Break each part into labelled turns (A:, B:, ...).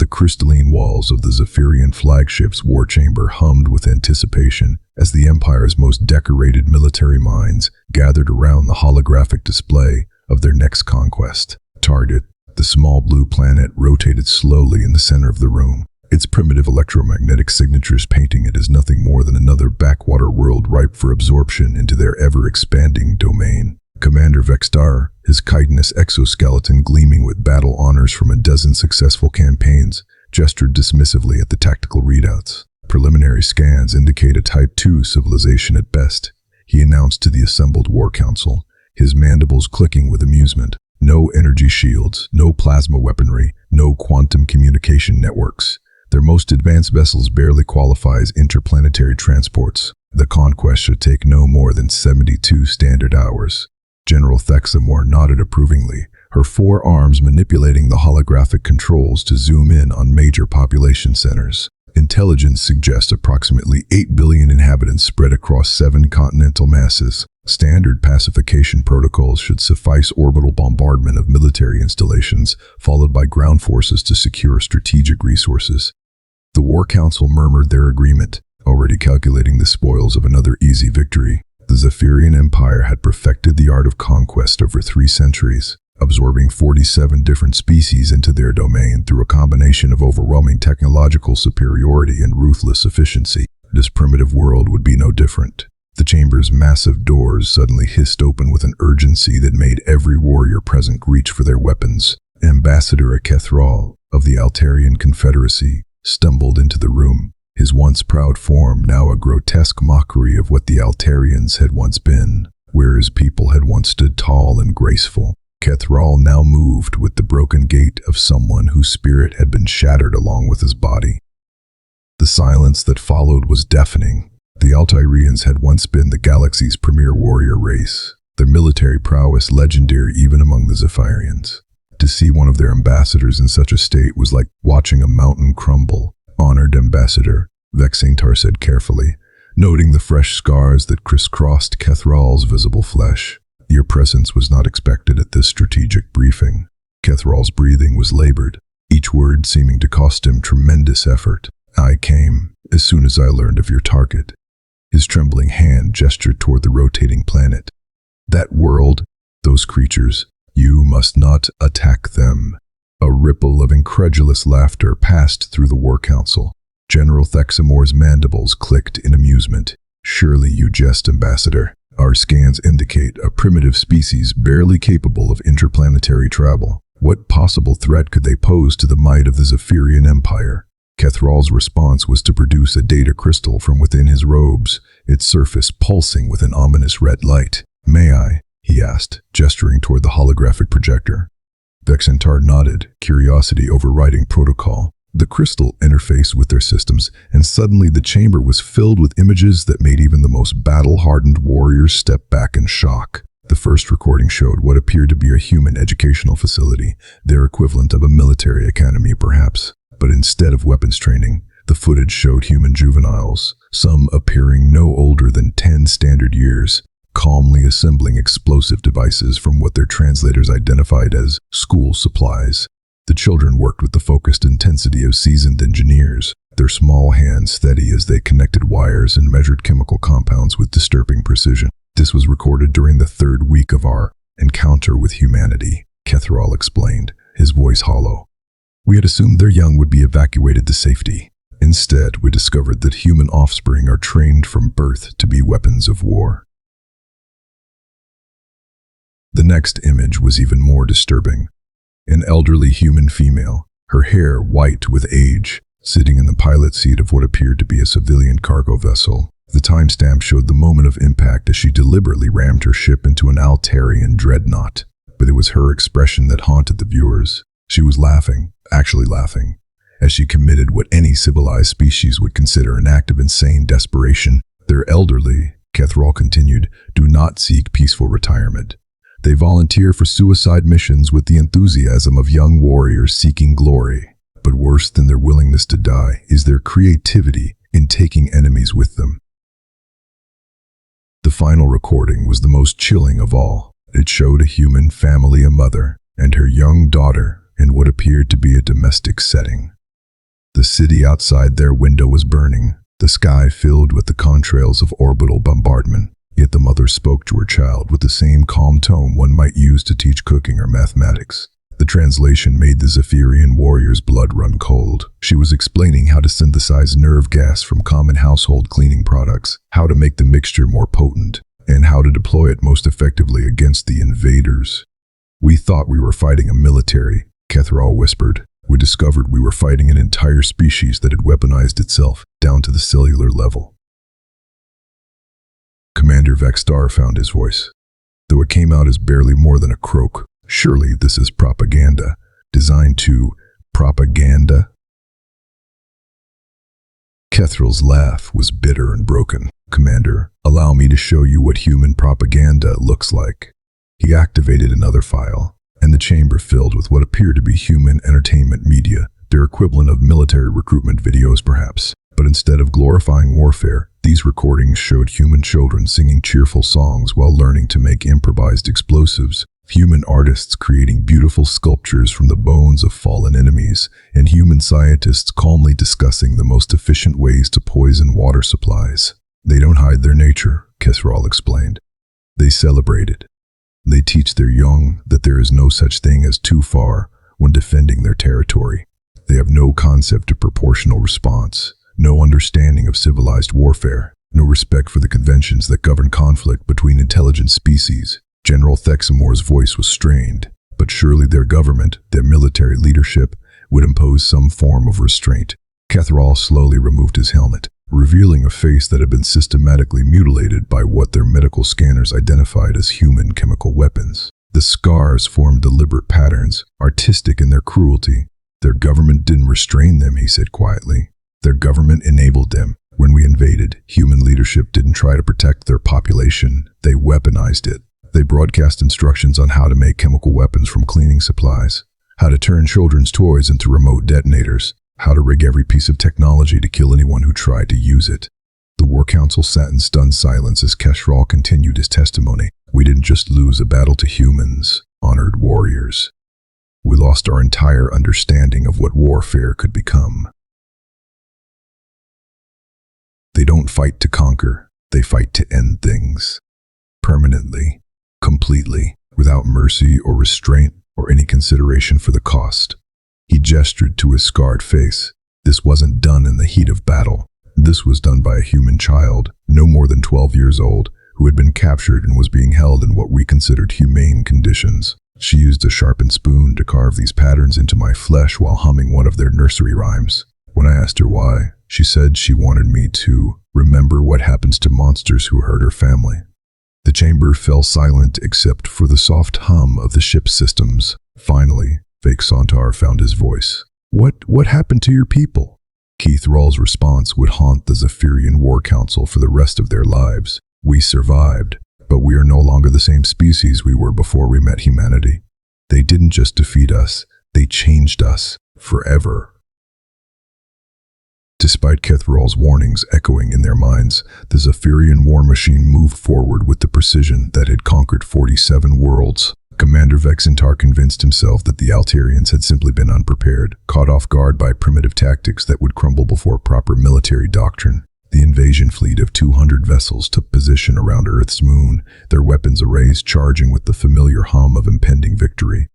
A: The crystalline walls of the Zephyrian flagship's war chamber hummed with anticipation as the Empire's most decorated military minds gathered around the holographic display of their next conquest. Target, the small blue planet, rotated slowly in the center of the room, its primitive electromagnetic signatures painting it as nothing more than another backwater world ripe for absorption into their ever-expanding domain. Commander Vextar, his chitinous exoskeleton gleaming with battle honors from a dozen successful campaigns, gestured dismissively at the tactical readouts. Preliminary scans indicate a Type 2 civilization at best, he announced to the assembled War Council, his mandibles clicking with amusement. No energy shields, no plasma weaponry, no quantum communication networks. Their most advanced vessels barely qualify as interplanetary transports. The conquest should take no more than 72 standard hours. General Thexamore nodded approvingly, her forearms manipulating the holographic controls to zoom in on major population centers. Intelligence suggests approximately 8 billion inhabitants spread across 7 continental masses. Standard pacification protocols should suffice orbital bombardment of military installations, followed by ground forces to secure strategic resources. The War Council murmured their agreement, already calculating the spoils of another easy victory. The Zephyrian Empire had perfected the art of conquest over 3 centuries, absorbing 47 different species into their domain through a combination of overwhelming technological superiority and ruthless efficiency. This primitive world would be no different. The chamber's massive doors suddenly hissed open with an urgency that made every warrior present reach for their weapons. Ambassador Akethral of the Altarian Confederacy stumbled into the room, his once proud form now a grotesque mockery of what the Altarians had once been, where his people had once stood tall and graceful. Kethral now moved with the broken gait of someone whose spirit had been shattered along with his body. The silence that followed was deafening. The Altarians had once been the galaxy's premier warrior race, their military prowess legendary even among the Zephyrians. To see one of their ambassadors in such a state was like watching a mountain crumble. Honored Ambassador, Vexantar said carefully, noting the fresh scars that crisscrossed Kethral's visible flesh. Your presence was not expected at this strategic briefing. Kethral's breathing was labored, each word seeming to cost him tremendous effort. I came as soon as I learned of your target. His trembling hand gestured toward the rotating planet. That world, those creatures, you must not attack them. A ripple of incredulous laughter passed through the War Council. General Thexamore's mandibles clicked in amusement. Surely you jest, Ambassador. Our scans indicate a primitive species barely capable of interplanetary travel. What possible threat could they pose to the might of the Zephyrian Empire? Kethral's response was to produce a data crystal from within his robes, its surface pulsing with an ominous red light. May I? He asked, gesturing toward the holographic projector. Vexantar nodded, curiosity overriding protocol. The crystal interfaced with their systems, and suddenly the chamber was filled with images that made even the most battle-hardened warriors step back in shock. The first recording showed what appeared to be a human educational facility, their equivalent of a military academy perhaps. But instead of weapons training, the footage showed human juveniles, some appearing no older than 10 standard years, calmly assembling explosive devices from what their translators identified as school supplies. The children worked with the focused intensity of seasoned engineers, their small hands steady as they connected wires and measured chemical compounds with disturbing precision. This was recorded during the 3rd week of our encounter with humanity, Kethral explained, his voice hollow. We had assumed their young would be evacuated to safety. Instead, we discovered that human offspring are trained from birth to be weapons of war. The next image was even more disturbing. An elderly human female, her hair white with age, sitting in the pilot seat of what appeared to be a civilian cargo vessel. The timestamp showed the moment of impact as she deliberately rammed her ship into an Altarian dreadnought. But it was her expression that haunted the viewers. She was laughing, actually laughing, as she committed what any civilized species would consider an act of insane desperation. Their elderly, Kethral continued, do not seek peaceful retirement. They volunteer for suicide missions with the enthusiasm of young warriors seeking glory. But worse than their willingness to die is their creativity in taking enemies with them. The final recording was the most chilling of all. It showed a human family, a mother, and her young daughter in what appeared to be a domestic setting. The city outside their window was burning, the sky filled with the contrails of orbital bombardment. Yet the mother spoke to her child with the same calm tone one might use to teach cooking or mathematics. The translation made the Zephyrian warrior's blood run cold. She was explaining how to synthesize nerve gas from common household cleaning products, how to make the mixture more potent, and how to deploy it most effectively against the invaders. "We thought we were fighting a military," Kethral whispered. "We discovered we were fighting an entire species that had weaponized itself down to the cellular level." Commander Vextar found his voice, though it came out as barely more than a croak. "Surely this is propaganda, designed to propaganda?" Kethral's laugh was bitter and broken. "Commander, allow me to show you what human propaganda looks like." He activated another file, and the chamber filled with what appeared to be human entertainment media, their equivalent of military recruitment videos perhaps. But instead of glorifying warfare, these recordings showed human children singing cheerful songs while learning to make improvised explosives, human artists creating beautiful sculptures from the bones of fallen enemies, and human scientists calmly discussing the most efficient ways to poison water supplies. "They don't hide their nature," Kethral explained. "They celebrate it. They teach their young that there is no such thing as too far when defending their territory. They have no concept of proportional response, no understanding of civilized warfare, no respect for the conventions that govern conflict between intelligent species." General Thexamor's voice was strained, but surely their government, their military leadership, would impose some form of restraint. Kethral slowly removed his helmet, revealing a face that had been systematically mutilated by what their medical scanners identified as human chemical weapons. The scars formed deliberate patterns, artistic in their cruelty. "Their government didn't restrain them," he said quietly. "Their government enabled them. When we invaded, human leadership didn't try to protect their population, they weaponized it. They broadcast instructions on how to make chemical weapons from cleaning supplies, how to turn children's toys into remote detonators, how to rig every piece of technology to kill anyone who tried to use it." The War Council sat in stunned silence as Kethral continued his testimony. "We didn't just lose a battle to humans, honored warriors. We lost our entire understanding of what warfare could become. They don't fight to conquer, they fight to end things. Permanently, completely, without mercy or restraint or any consideration for the cost." He gestured to his scarred face. "This wasn't done in the heat of battle. This was done by a human child, no more than 12 years old, who had been captured and was being held in what we considered humane conditions. She used a sharpened spoon to carve these patterns into my flesh while humming one of their nursery rhymes. When I asked her why, she said she wanted me to remember what happens to monsters who hurt her family." The chamber fell silent except for the soft hum of the ship's systems. Finally, Vexantar found his voice. What happened to your people?" Kethral's response would haunt the Zephyrian War Council for the rest of their lives. "We survived, but we are no longer the same species we were before we met humanity. They didn't just defeat us, they changed us forever." Despite Kethral's warnings echoing in their minds, the Zephyrian war machine moved forward with the precision that had conquered 47 worlds. Commander Vexantar convinced himself that the Altarians had simply been unprepared, caught off guard by primitive tactics that would crumble before proper military doctrine. The invasion fleet of 200 vessels took position around Earth's moon, their weapons arrays charging with the familiar hum of impending victory.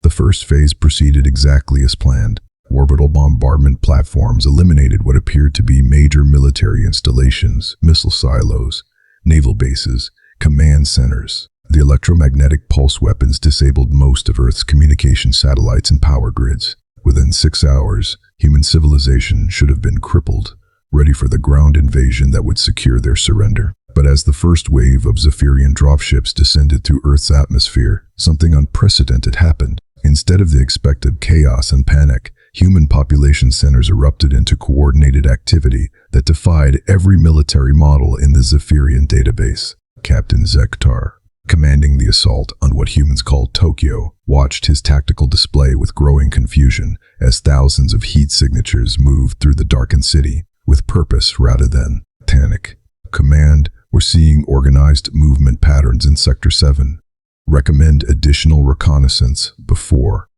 A: The first phase proceeded exactly as planned. Orbital bombardment platforms eliminated what appeared to be major military installations, missile silos, naval bases, command centers. The electromagnetic pulse weapons disabled most of Earth's communication satellites and power grids. Within 6 hours, human civilization should have been crippled, ready for the ground invasion that would secure their surrender. But as the first wave of Zephyrian dropships descended through Earth's atmosphere, something unprecedented happened. Instead of the expected chaos and panic, human population centers erupted into coordinated activity that defied every military model in the Zephyrian database. Captain Zektar, commanding the assault on what humans called Tokyo, watched his tactical display with growing confusion as thousands of heat signatures moved through the darkened city with purpose rather than panic. Command, we're seeing organized movement patterns in Sector 7. Recommend additional reconnaissance before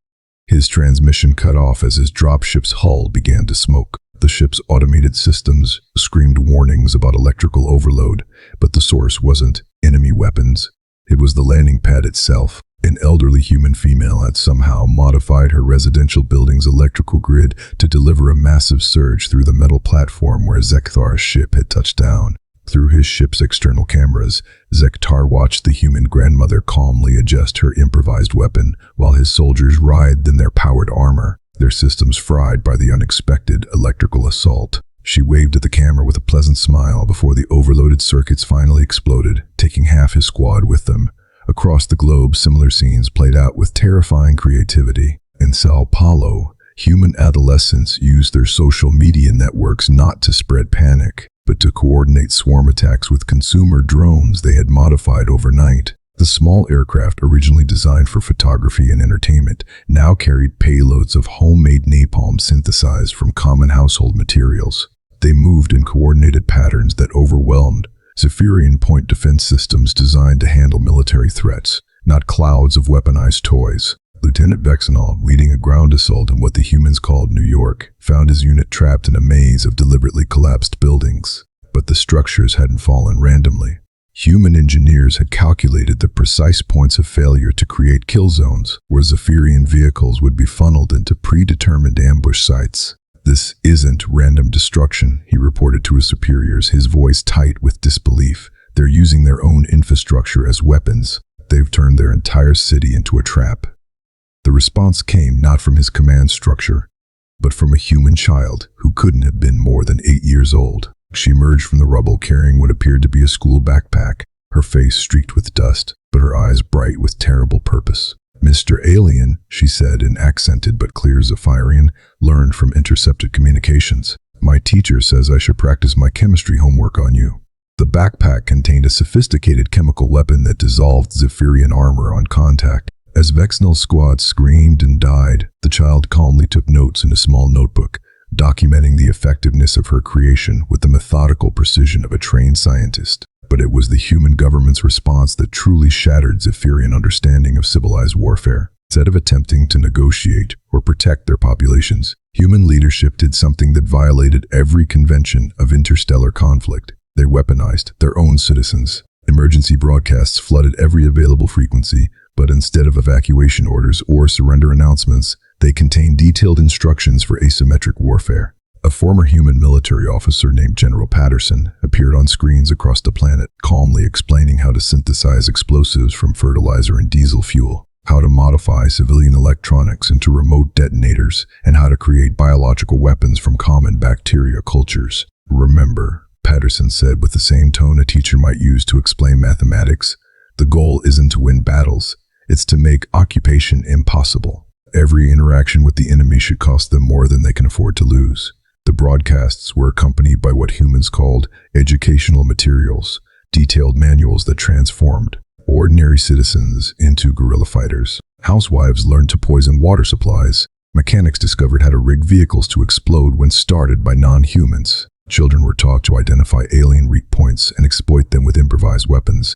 A: His transmission cut off as his dropship's hull began to smoke. The ship's automated systems screamed warnings about electrical overload, but the source wasn't enemy weapons. It was the landing pad itself. An elderly human female had somehow modified her residential building's electrical grid to deliver a massive surge through the metal platform where Zekthar's ship had touched down. Through his ship's external cameras, Zektar watched the human grandmother calmly adjust her improvised weapon while his soldiers writhed in their powered armor, their systems fried by the unexpected electrical assault. She waved at the camera with a pleasant smile before the overloaded circuits finally exploded, taking half his squad with them. Across the globe, similar scenes played out with terrifying creativity. In Sao Paulo, human adolescents used their social media networks not to spread panic, but to coordinate swarm attacks with consumer drones they had modified overnight. The small aircraft, originally designed for photography and entertainment, now carried payloads of homemade napalm synthesized from common household materials. They moved in coordinated patterns that overwhelmed Zephyrian point defense systems designed to handle military threats, not clouds of weaponized toys. Lieutenant Vexenol, leading a ground assault in what the humans called New York, found his unit trapped in a maze of deliberately collapsed buildings. But the structures hadn't fallen randomly. Human engineers had calculated the precise points of failure to create kill zones, where Zephyrian vehicles would be funneled into predetermined ambush sites. "This isn't random destruction," he reported to his superiors, his voice tight with disbelief. "They're using their own infrastructure as weapons. They've turned their entire city into a trap." The response came not from his command structure, but from a human child who couldn't have been more than 8 years old. She emerged from the rubble carrying what appeared to be a school backpack, her face streaked with dust, but her eyes bright with terrible purpose. "Mr. Alien," she said in accented but clear Zephyrian, learned from intercepted communications. "My teacher says I should practice my chemistry homework on you." The backpack contained a sophisticated chemical weapon that dissolved Zephyrian armor on contact. As Vexenol's squad screamed and died, the child calmly took notes in a small notebook, documenting the effectiveness of her creation with the methodical precision of a trained scientist. But it was the human government's response that truly shattered Zephyrian understanding of civilized warfare. Instead of attempting to negotiate or protect their populations, human leadership did something that violated every convention of interstellar conflict. They weaponized their own citizens. Emergency broadcasts flooded every available frequency, but instead of evacuation orders or surrender announcements, they contained detailed instructions for asymmetric warfare. A former human military officer named General Patterson appeared on screens across the planet, calmly explaining how to synthesize explosives from fertilizer and diesel fuel, how to modify civilian electronics into remote detonators, and how to create biological weapons from common bacteria cultures. "Remember," Patterson said with the same tone a teacher might use to explain mathematics, "the goal isn't to win battles, it's to make occupation impossible. Every interaction with the enemy should cost them more than they can afford to lose." The broadcasts were accompanied by what humans called educational materials, detailed manuals that transformed ordinary citizens into guerrilla fighters. Housewives learned to poison water supplies. Mechanics discovered how to rig vehicles to explode when started by non-humans. Children were taught to identify alien weak points and exploit them with improvised weapons.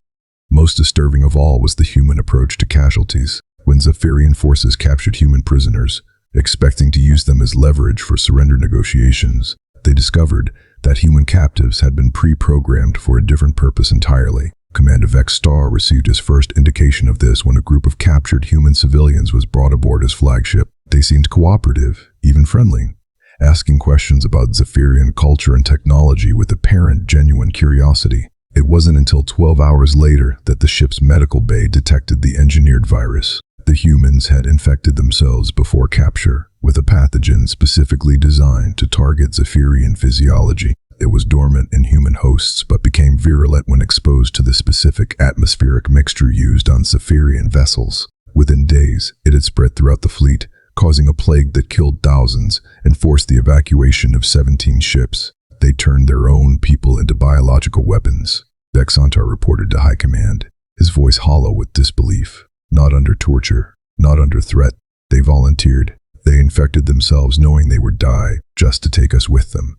A: Most disturbing of all was the human approach to casualties. When Zephyrian forces captured human prisoners, expecting to use them as leverage for surrender negotiations, they discovered that human captives had been pre-programmed for a different purpose entirely. Commander Vextar received his first indication of this when a group of captured human civilians was brought aboard his flagship. They seemed cooperative, even friendly, asking questions about Zephyrian culture and technology with apparent genuine curiosity. It wasn't until 12 hours later that the ship's medical bay detected the engineered virus. The humans had infected themselves before capture with a pathogen specifically designed to target Zephyrian physiology. It was dormant in human hosts but became virulent when exposed to the specific atmospheric mixture used on Zephyrian vessels. Within days, it had spread throughout the fleet, causing a plague that killed thousands and forced the evacuation of 17 ships. They turned their own people into biological weapons, Vexantar reported to High Command, his voice hollow with disbelief. Not under torture, not under threat. They volunteered. They infected themselves knowing they would die, just to take us with them.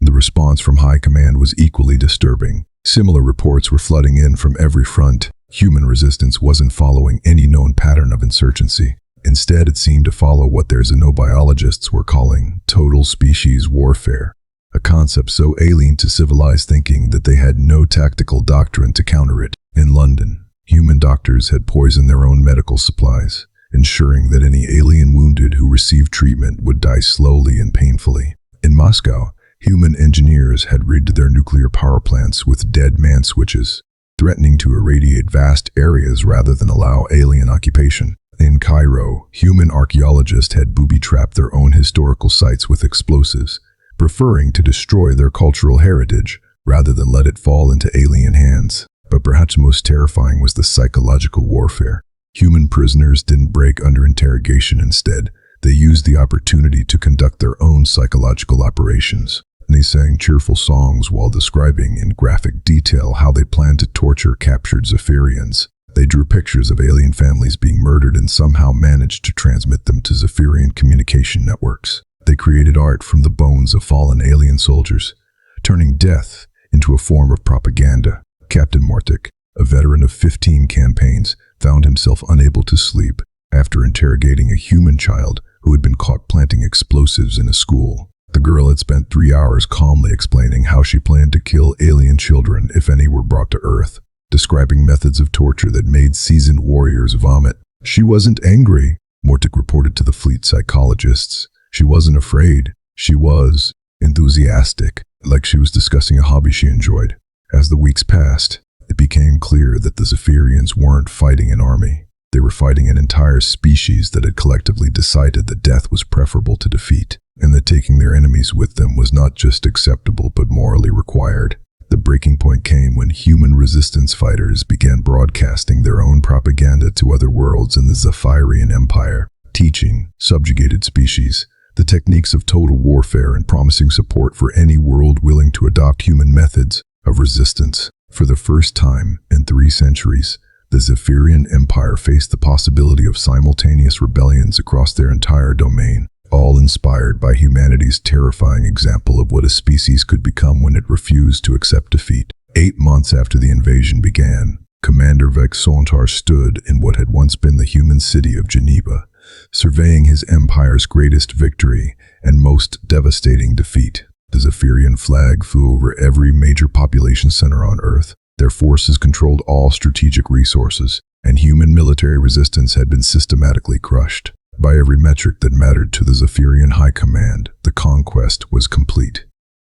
A: The response from High Command was equally disturbing. Similar reports were flooding in from every front. Human resistance wasn't following any known pattern of insurgency. Instead, it seemed to follow what their xenobiologists were calling total species warfare, a concept so alien to civilized thinking that they had no tactical doctrine to counter it. In London, human doctors had poisoned their own medical supplies, ensuring that any alien wounded who received treatment would die slowly and painfully. In Moscow, human engineers had rigged their nuclear power plants with dead man switches, threatening to irradiate vast areas rather than allow alien occupation. In Cairo, human archaeologists had booby-trapped their own historical sites with explosives, preferring to destroy their cultural heritage rather than let it fall into alien hands. But perhaps most terrifying was the psychological warfare. Human prisoners didn't break under interrogation. Instead, they used the opportunity to conduct their own psychological operations. They sang cheerful songs while describing in graphic detail how they planned to torture captured Zephyrians. They drew pictures of alien families being murdered and somehow managed to transmit them to Zephyrian communication networks. They created art from the bones of fallen alien soldiers, turning death into a form of propaganda. Captain Mortic, a veteran of 15 campaigns, found himself unable to sleep after interrogating a human child who had been caught planting explosives in a school. The girl had spent 3 hours calmly explaining how she planned to kill alien children if any were brought to Earth, describing methods of torture that made seasoned warriors vomit. She wasn't angry, Mortic reported to the fleet psychologists. She wasn't afraid. She was enthusiastic, like she was discussing a hobby she enjoyed. As the weeks passed, it became clear that the Zephyrians weren't fighting an army. They were fighting an entire species that had collectively decided that death was preferable to defeat, and that taking their enemies with them was not just acceptable but morally required. The breaking point came when human resistance fighters began broadcasting their own propaganda to other worlds in the Zephyrian Empire, teaching subjugated species the techniques of total warfare and promising support for any world willing to adopt human methods of resistance. For the first time in 3 centuries, the Zephyrian Empire faced the possibility of simultaneous rebellions across their entire domain, all inspired by humanity's terrifying example of what a species could become when it refused to accept defeat. 8 months after the invasion began, Commander Vex Sontar stood in what had once been the human city of Geneva, surveying his empire's greatest victory and most devastating defeat. The Zephyrian flag flew over every major population center on Earth. Their forces controlled all strategic resources, and human military resistance had been systematically crushed. By every metric that mattered to the Zephyrian High Command, the conquest was complete.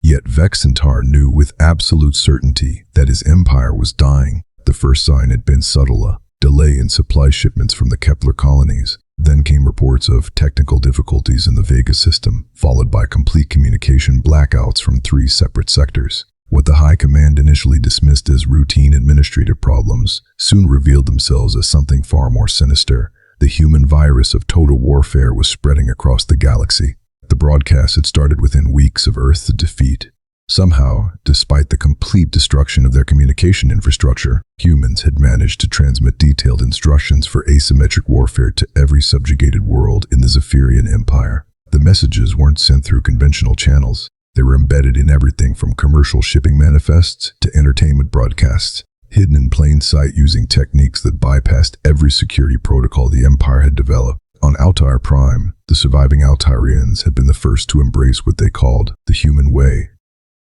A: Yet Vexentar knew with absolute certainty that his empire was dying. The first sign had been subtle, a delay in supply shipments from the Kepler colonies. Then came reports of technical difficulties in the Vega system, followed by complete communication blackouts from 3 separate sectors. What the High Command initially dismissed as routine administrative problems soon revealed themselves as something far more sinister. The human virus of total warfare was spreading across the galaxy. The broadcast had started within weeks of Earth's defeat. Somehow, despite the complete destruction of their communication infrastructure, humans had managed to transmit detailed instructions for asymmetric warfare to every subjugated world in the Zephyrian Empire. The messages weren't sent through conventional channels. They were embedded in everything from commercial shipping manifests to entertainment broadcasts, hidden in plain sight using techniques that bypassed every security protocol the Empire had developed. On Altair Prime, the surviving Altairians had been the first to embrace what they called the human way.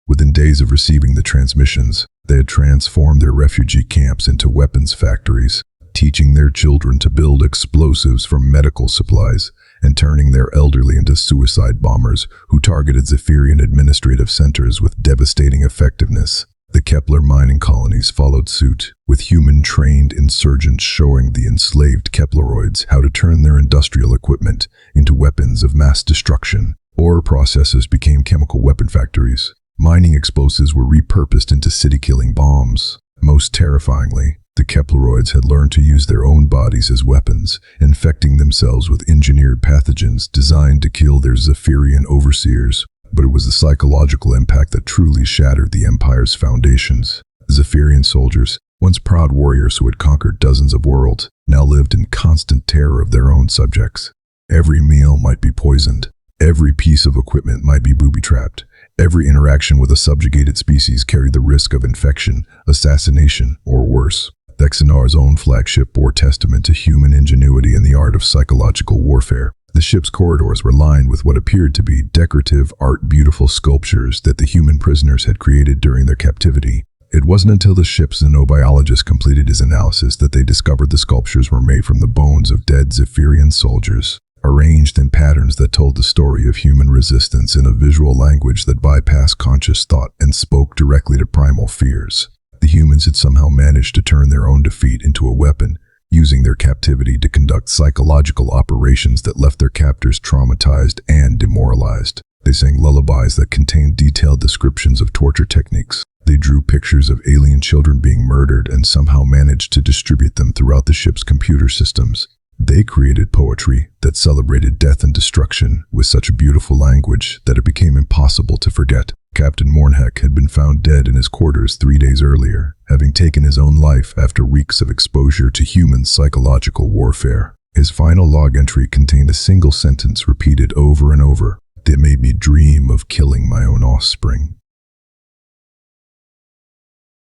A: Within days of receiving the transmissions, they had transformed their refugee camps into weapons factories, teaching their children to build explosives from medical supplies, and turning their elderly into suicide bombers who targeted Zephyrian administrative centers with devastating effectiveness. The Kepler mining colonies followed suit, with human-trained insurgents showing the enslaved Kepleroids how to turn their industrial equipment into weapons of mass destruction. Ore processors became chemical weapon factories. Mining explosives were repurposed into city-killing bombs. Most terrifyingly, the Kepleroids had learned to use their own bodies as weapons, infecting themselves with engineered pathogens designed to kill their Zephyrian overseers. But it was the psychological impact that truly shattered the Empire's foundations. Zephyrian soldiers, once proud warriors who had conquered dozens of worlds, now lived in constant terror of their own subjects. Every meal might be poisoned. Every piece of equipment might be booby-trapped. Every interaction with a subjugated species carried the risk of infection, assassination, or worse. Vexenar's own flagship bore testament to human ingenuity in the art of psychological warfare. The ship's corridors were lined with what appeared to be decorative beautiful sculptures that the human prisoners had created during their captivity. It wasn't until the ship's xenobiologist completed his analysis that they discovered the sculptures were made from the bones of dead Zephyrian soldiers, arranged in patterns that told the story of human resistance in a visual language that bypassed conscious thought and spoke directly to primal fears. The humans had somehow managed to turn their own defeat into a weapon, using their captivity to conduct psychological operations that left their captors traumatized and demoralized. They sang lullabies that contained detailed descriptions of torture techniques. They drew pictures of alien children being murdered and somehow managed to distribute them throughout the ship's computer systems. They created poetry that celebrated death and destruction with such beautiful language that it became impossible to forget. Captain Mornheck had been found dead in his quarters 3 days earlier, having taken his own life after weeks of exposure to human psychological warfare. His final log entry contained a single sentence repeated over and over that made me dream of killing my own offspring.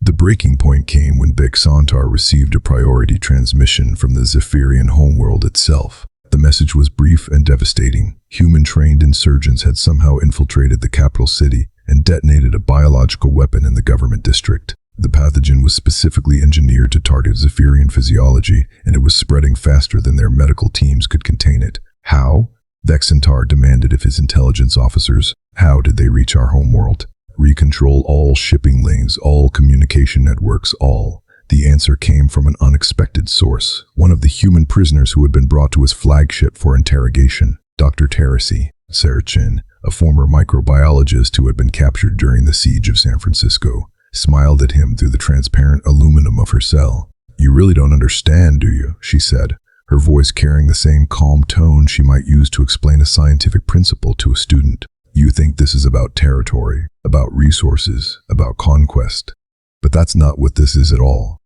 A: The breaking point came when Vexentar received a priority transmission from the Zephyrian homeworld itself. The message was brief and devastating. Human-trained insurgents had somehow infiltrated the capital city and detonated a biological weapon in the government district. The pathogen was specifically engineered to target Zephyrian physiology, and it was spreading faster than their medical teams could contain it. How? Vexentar demanded of his intelligence officers. How did they reach our homeworld? Recontrol all shipping lanes, all communication networks, all. The answer came from an unexpected source, one of the human prisoners who had been brought to his flagship for interrogation, Dr. Teresi Serchin, a former microbiologist who had been captured during the siege of San Francisco, smiled at him through the transparent aluminum of her cell. "You really don't understand, do you?" she said, her voice carrying the same calm tone she might use to explain a scientific principle to a student. "You think this is about territory, about resources, about conquest. But that's not what this is at all."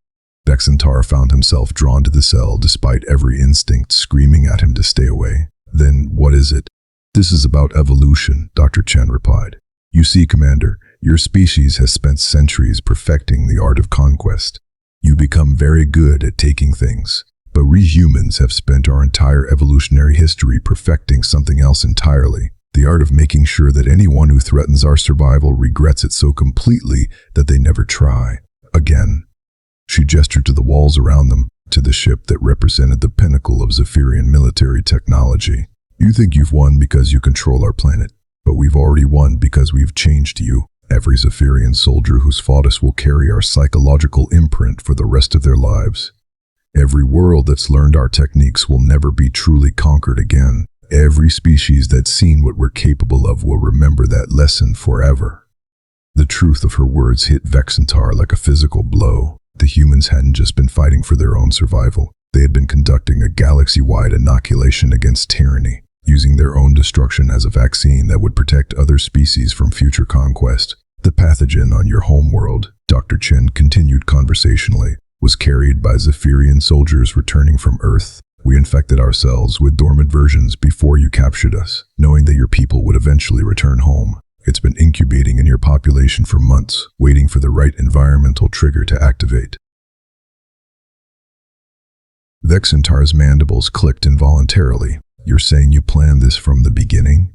A: Vexentar found himself drawn to the cell despite every instinct screaming at him to stay away. "Then what is it?" "This is about evolution," Dr. Chen replied. "You see, Commander, your species has spent centuries perfecting the art of conquest. You become very good at taking things. But we humans have spent our entire evolutionary history perfecting something else entirely. The art of making sure that anyone who threatens our survival regrets it so completely that they never try again." She gestured to the walls around them, to the ship that represented the pinnacle of Zephyrian military technology. "You think you've won because you control our planet, but we've already won because we've changed you. Every Zephyrian soldier who's fought us will carry our psychological imprint for the rest of their lives. Every world that's learned our techniques will never be truly conquered again. Every species that's seen what we're capable of will remember that lesson forever." The truth of her words hit Vexentar like a physical blow. The humans hadn't just been fighting for their own survival. They had been conducting a galaxy-wide inoculation against tyranny, using their own destruction as a vaccine that would protect other species from future conquest. "The pathogen on your homeworld," Dr. Chen continued conversationally, "was carried by Zephyrian soldiers returning from Earth. We infected ourselves with dormant versions before you captured us, knowing that your people would eventually return home. It's been incubating in your population for months, waiting for the right environmental trigger to activate." Vexentar's mandibles clicked involuntarily. "You're saying you planned this from the beginning?"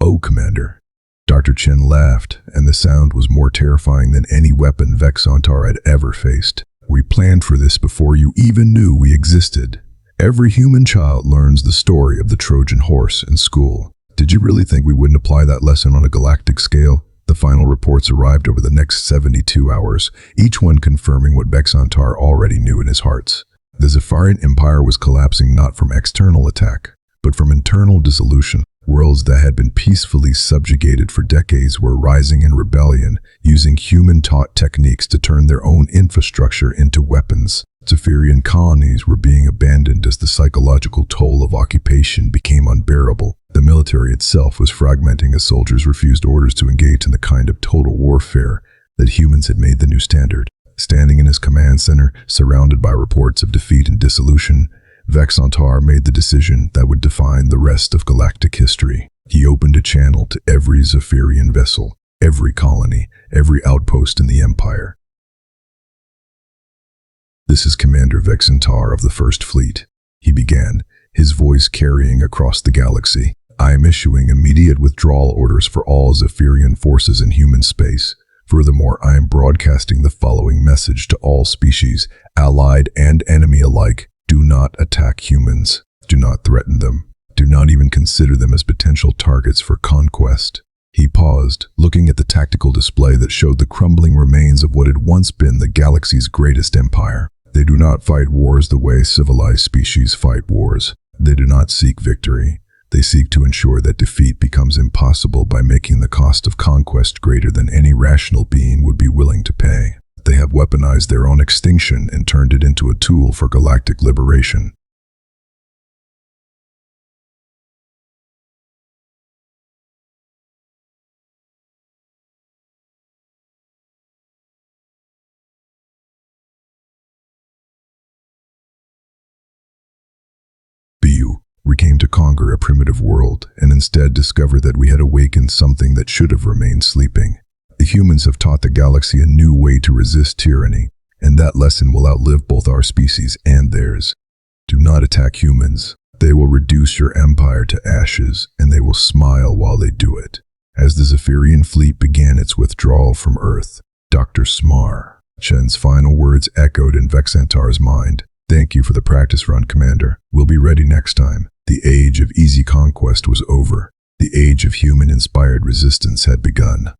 A: "Oh, Commander." Dr. Chen laughed, and the sound was more terrifying than any weapon Vexentar had ever faced. "We planned for this before you even knew we existed. Every human child learns the story of the Trojan horse in school. Did you really think we wouldn't apply that lesson on a galactic scale?" The final reports arrived over the next 72 hours, each one confirming what Vexentar already knew in his heart. The Zephyrian Empire was collapsing not from external attack, but from internal dissolution. Worlds that had been peacefully subjugated for decades were rising in rebellion, using human-taught techniques to turn their own infrastructure into weapons. Zephyrian colonies were being abandoned as the psychological toll of occupation became unbearable. The military itself was fragmenting as soldiers refused orders to engage in the kind of total warfare that humans had made the new standard. Standing in his command center, surrounded by reports of defeat and dissolution, Vexentar made the decision that would define the rest of galactic history. He opened a channel to every Zephyrian vessel, every colony, every outpost in the Empire. "This is Commander Vexentar of the First Fleet," he began, his voice carrying across the galaxy. "I am issuing immediate withdrawal orders for all Zephyrian forces in human space. Furthermore, I am broadcasting the following message to all species, allied and enemy alike. Do not attack humans. Do not threaten them. Do not even consider them as potential targets for conquest." He paused, looking at the tactical display that showed the crumbling remains of what had once been the galaxy's greatest empire. "They do not fight wars the way civilized species fight wars. They do not seek victory. They seek to ensure that defeat becomes impossible by making the cost of conquest greater than any rational being would be willing to pay. They have weaponized their own extinction and turned it into a tool for galactic liberation." We came to conquer a primitive world and instead discovered that we had awakened something that should have remained sleeping. The humans have taught the galaxy a new way to resist tyranny, and that lesson will outlive both our species and theirs. Do not attack humans. They will reduce your empire to ashes, and they will smile while they do it. As the Zephyrian fleet began its withdrawal from Earth, Dr. Smar Chen's final words echoed in Vexentar's mind. "Thank you for the practice run, Commander. We'll be ready next time." The age of easy conquest was over. The age of human-inspired resistance had begun.